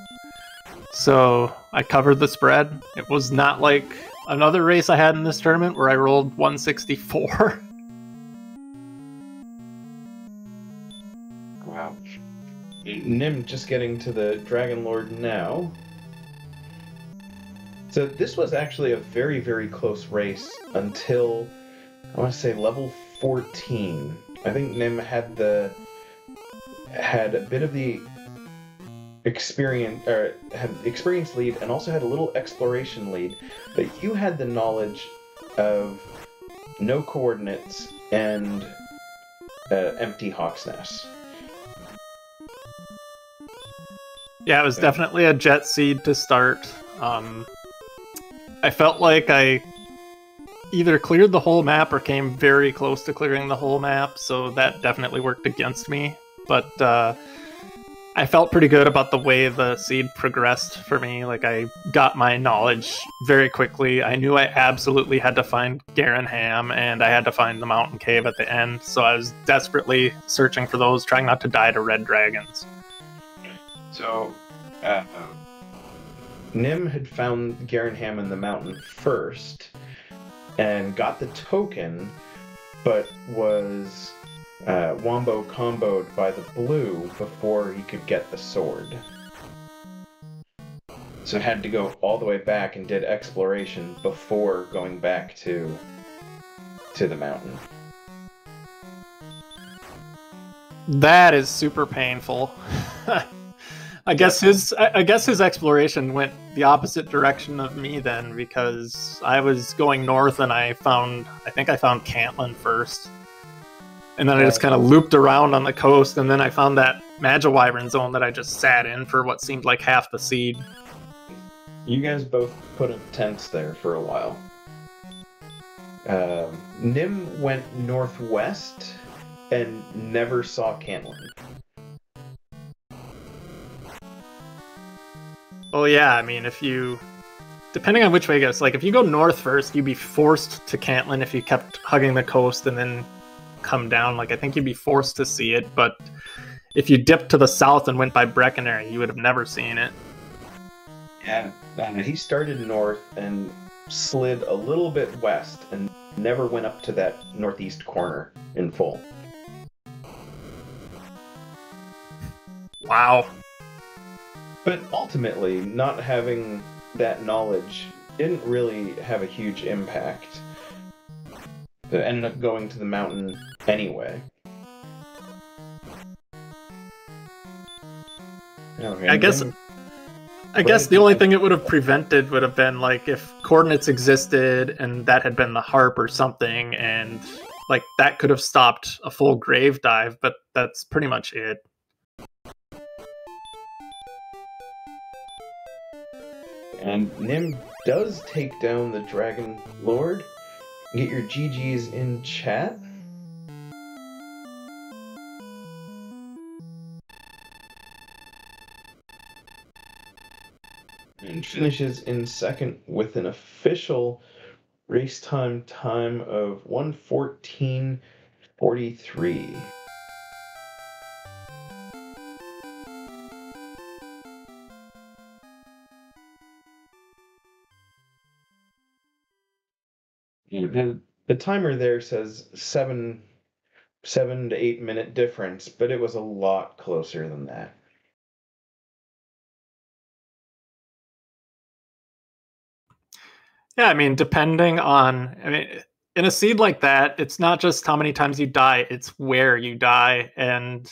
So I covered the spread. It was not like another race I had in this tournament where I rolled 164. Wow. Nim just getting to the Dragon Lord now. So this was actually a very, very close race until, I want to say, level 14. I think Nim had a bit of the experience lead, and also had a little exploration lead, but you had the knowledge of no coordinates and empty Hawk's Nest. Yeah, it was definitely a jet seed to start. I felt like I either cleared the whole map or came very close to clearing the whole map, so that definitely worked against me. But I felt pretty good about the way the seed progressed for me. Like, I got my knowledge very quickly. I knew I absolutely had to find Garen Ham, and I had to find the mountain cave at the end. So I was desperately searching for those, trying not to die to red dragons. So, Nim had found Garen Ham in the mountain first, and got the token, but was wombo comboed by the blue before he could get the sword. So had to go all the way back and did exploration before going back to the mountain. That is super painful. I guess his exploration went the opposite direction of me then, because I was going north and I think I found Cantlin first. And then I just kind of looped around on the coast, and then I found that Magiwyvern zone that I just sat in for what seemed like half the seed. You guys both put up tents there for a while. Nim went northwest and never saw Cantlin. Well, yeah, I mean, depending on which way it goes, like, if you go north first, you'd be forced to Cantlin if you kept hugging the coast and then come down. Like, I think you'd be forced to see it, but if you dipped to the south and went by Breckenary, you would have never seen it. Yeah, he started north and slid a little bit west and never went up to that northeast corner in full. Wow. But ultimately, not having that knowledge didn't really have a huge impact. It ended up going to the mountain anyway. Okay, I guess the only thing it would have prevented would have been, like, if coordinates existed and that had been the harp or something, and, like, that could have stopped a full grave dive, but that's pretty much it. And Nim does take down the Dragon Lord. Get your GGs in chat. And finishes in second with an official race time of 1:14:43. The timer there says 7 to 8 minute difference, but it was a lot closer than that. Yeah, I mean, depending on, in a seed like that, it's not just how many times you die, it's where you die. And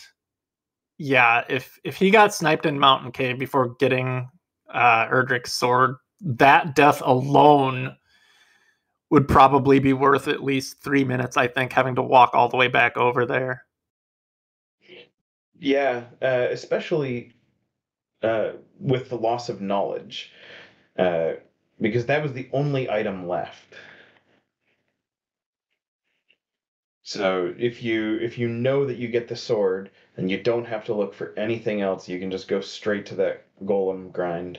yeah, if he got sniped in Mountain Cave before getting Erdrick's sword, that death alone would probably be worth at least 3 minutes, I think, having to walk all the way back over there. Yeah, especially with the loss of knowledge, because that was the only item left. So if you know that you get the sword, then you don't have to look for anything else. You can just go straight to that golem grind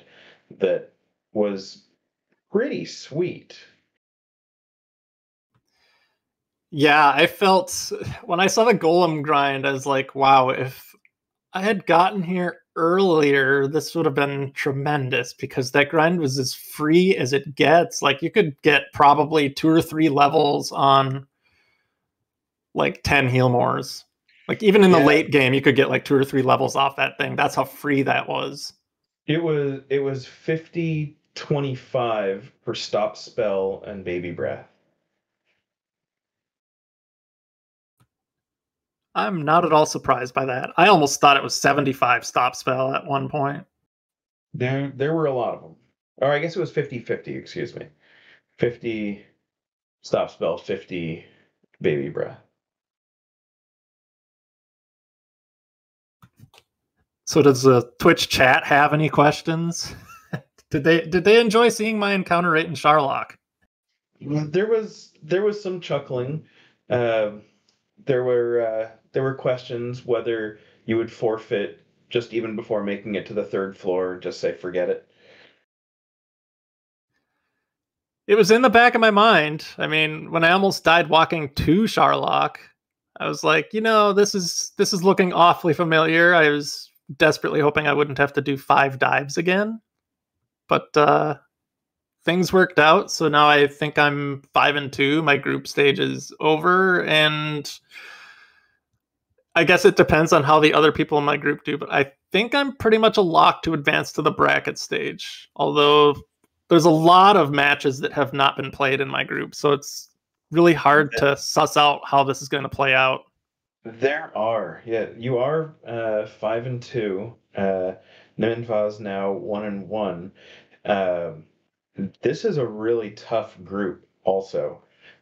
that was pretty sweet. Yeah, I felt when I saw the golem grind, I was like, wow, if I had gotten here earlier, this would have been tremendous because that grind was as free as it gets. Like, you could get probably 2 or 3 levels on like 10 heal mores. Like, even in the Yeah, late game, you could get like 2 or 3 levels off that thing. That's how free that was. it was 50-25 for stop spell and baby breath. I'm not at all surprised by that. I almost thought it was 75 stop spell at one point. There were a lot of them. Or I guess it was 50-50, excuse me. 50 stop spell, 50 baby breath. So does the Twitch chat have any questions? Did they enjoy seeing my encounter rate in Charlock? There was some chuckling. Uh, there were questions whether you would forfeit just even before making it to the third floor, just say forget it. It was in the back of my mind. I mean, when I almost died walking to Charlock, I was like, this is looking awfully familiar. I was desperately hoping I wouldn't have to do 5 dives again, but things worked out. So now I think I'm 5-2. My group stage is over, and I guess it depends on how the other people in my group do, but I think I'm pretty much a lock to advance to the bracket stage. Although there's a lot of matches that have not been played in my group, so it's really hard to suss out how this is going to play out. There are, yeah, you are 5-2. Nimanva is now 1-1. Um, this is a really tough group, also.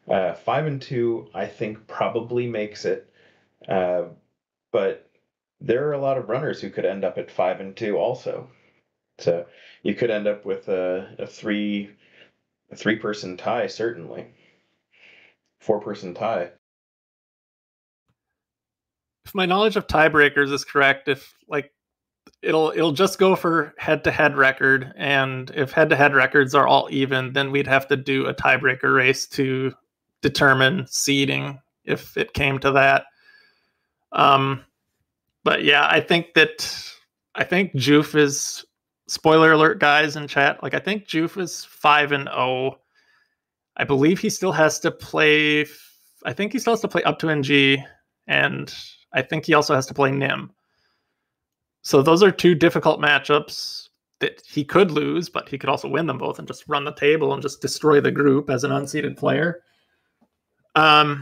5-2, I think, probably makes it. Uh, but there are a lot of runners who could end up at 5-2 also. So you could end up with a three-person tie, certainly. 4-person tie. If my knowledge of tiebreakers is correct, if like it'll just go for head-to-head record, and if head-to-head records are all even, then we'd have to do a tiebreaker race to determine seeding if it came to that. But yeah, I think Joof is, spoiler alert, guys in chat. Like, I think Joof is 5-0. I believe he still has to play. I think he still has to play up to NG, and I think he also has to play Nim. So those are 2 difficult matchups that he could lose, but he could also win them both and just run the table and just destroy the group as an unseeded player. I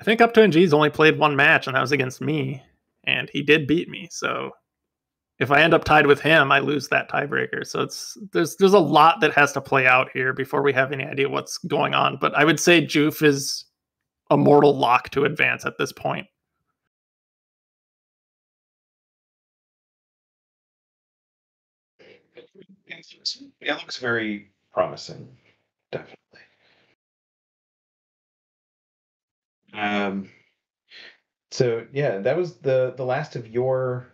think up to NG's only played 1 match, and that was against me, and he did beat me. So if I end up tied with him, I lose that tiebreaker. So there's a lot that has to play out here before we have any idea what's going on. But I would say Joof is a mortal lock to advance at this point. It looks very promising, definitely. Um, so yeah, that was the last of your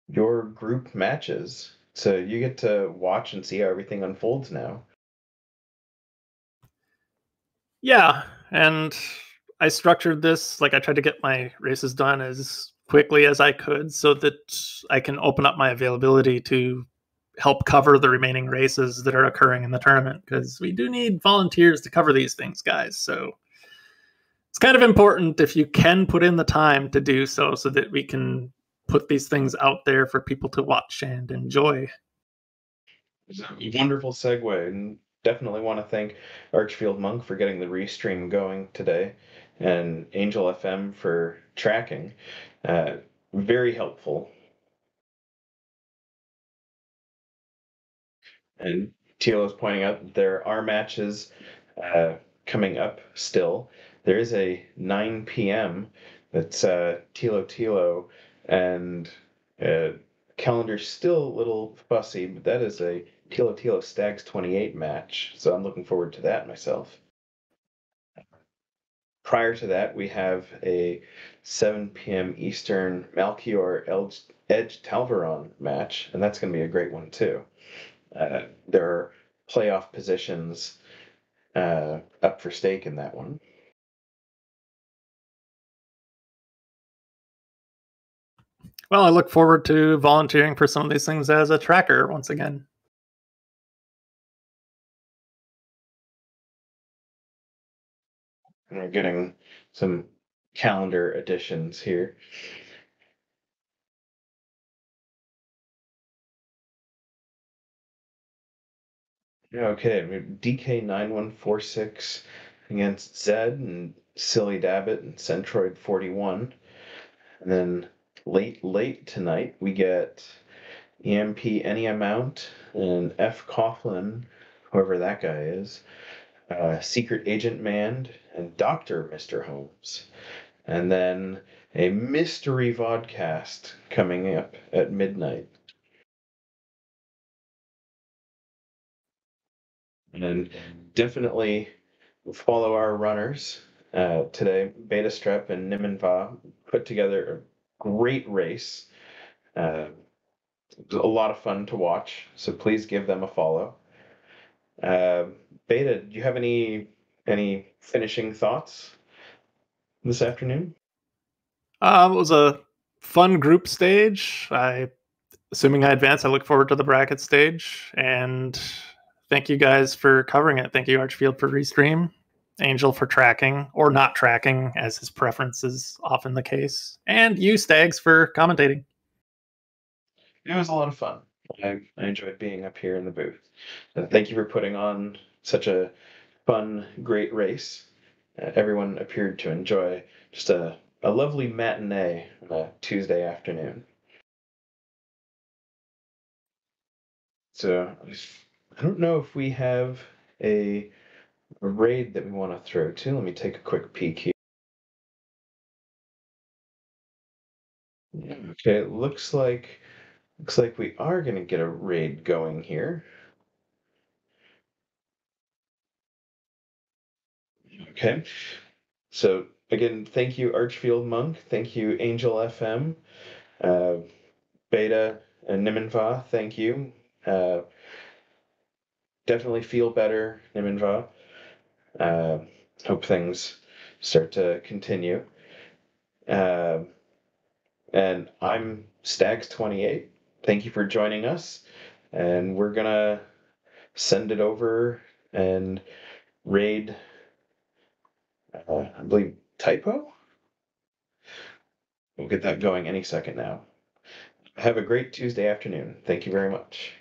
group matches. So you get to watch and see how everything unfolds now. Yeah, and I structured this like I tried to get my races done as quickly as I could so that I can open up my availability to help cover the remaining races that are occurring in the tournament because we do need volunteers to cover these things, guys. So it's kind of important if you can put in the time to do so so that we can put these things out there for people to watch and enjoy. It's a wonderful segue, and definitely want to thank Archfield Monk for getting the restream going today, and Angel FM for tracking. Uh, Very helpful. And Tilo is pointing out that there are matches coming up still. There is a 9 p.m. that's Tilo Tilo, and calendar's still a little fussy, but that is a Tilo Tilo Stags 28 match. So I'm looking forward to that myself. Prior to that, we have a 7 p.m. Eastern Malchior Edge Talvaron match, and that's going to be a great one too. There are playoff positions up for stake in that one. Well, I look forward to volunteering for some of these things as a tracker once again. And we're getting some calendar additions here. Okay, we have DK9146 against Zed and Silly Dabbit and Centroid 41. And then late tonight, we get EMP Any Amount and F. Coughlin, whoever that guy is, Secret Agent Mand, and Dr. Mr. Holmes. And then a mystery vodcast coming up at midnight. And definitely follow our runners. Today, Betastrep and Nimanva put together a great race. It was a lot of fun to watch, so please give them a follow. Uh, Beta, do you have any finishing thoughts this afternoon? It was a fun group stage. Assuming I advance, I look forward to the bracket stage. And thank you guys for covering it. Thank you, Archfield, for restream, Angel for tracking or not tracking, as his preference is often the case, and you, Stags, for commentating. It was a lot of fun. I enjoyed being up here in the booth. Thank you for putting on such a fun, great race. Everyone appeared to enjoy just a lovely matinee on a Tuesday afternoon. So I don't know if we have a raid that we want to throw to. Let me take a quick peek here. Yeah, okay, it looks like we are gonna get a raid going here. Okay. So again, thank you, Archfield Monk. Thank you, Angel FM. Uh, Beta and Nimanva, thank you. Uh, Definitely feel better, Nimanva. Uh, Hope things start to continue. Uh, and I'm Stags28. Thank you for joining us. And we're gonna send it over and raid, I believe, Typo? We'll get that going any second now. Have a great Tuesday afternoon. Thank you very much.